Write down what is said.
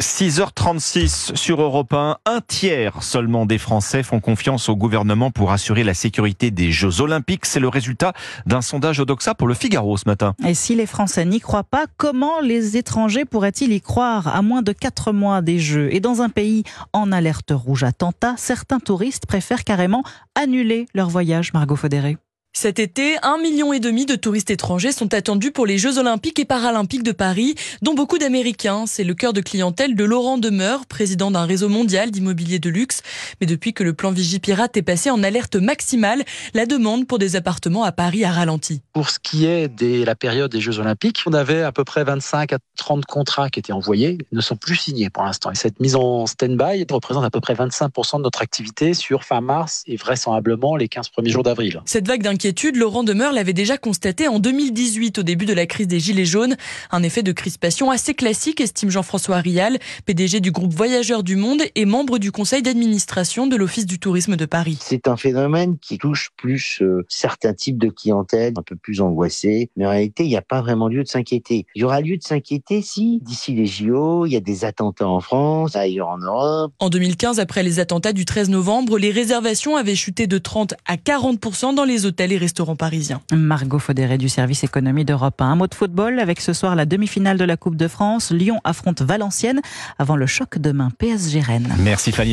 6h36 sur Europe 1. Un tiers seulement des Français font confiance au gouvernement pour assurer la sécurité des Jeux Olympiques. C'est le résultat d'un sondage Odoxa pour le Figaro ce matin. Et si les Français n'y croient pas, comment les étrangers pourraient-ils y croire à moins de 4 mois des Jeux? Et dans un pays en alerte rouge attentat, certains touristes préfèrent carrément annuler leur voyage. Margot Faudéré. Cet été, 1,5 million de touristes étrangers sont attendus pour les Jeux Olympiques et Paralympiques de Paris, dont beaucoup d'Américains. C'est le cœur de clientèle de Laurent Demeure, président d'un réseau mondial d'immobilier de luxe. Mais depuis que le plan Vigipirate est passé en alerte maximale, la demande pour des appartements à Paris a ralenti. Pour ce qui est de la période des Jeux Olympiques, on avait à peu près 25 à 30 contrats qui étaient envoyés, ne sont plus signés pour l'instant. Et cette mise en stand-by représente à peu près 25% de notre activité sur fin mars et vraisemblablement les 15 premiers jours d'avril. Cette vague d'inquiétude, Laurent Demeure l'avait déjà constaté en 2018 au début de la crise des Gilets jaunes. Un effet de crispation assez classique, estime Jean-François Rial, PDG du groupe Voyageurs du Monde et membre du conseil d'administration de l'Office du tourisme de Paris. C'est un phénomène qui touche plus certains types de clientèle, un peu plus angoissés. Mais en réalité, il n'y a pas vraiment lieu de s'inquiéter. Il y aura lieu de s'inquiéter si, d'ici les JO, il y a des attentats en France, ailleurs en Europe. En 2015, après les attentats du 13 novembre, les réservations avaient chuté de 30 à 40% dans les hôtels et restaurants parisiens. Margot Faudéré du service économie d'Europe 1. Un mot de football avec ce soir la demi-finale de la Coupe de France. Lyon affronte Valenciennes avant le choc demain PSG Rennes. Merci Fanny.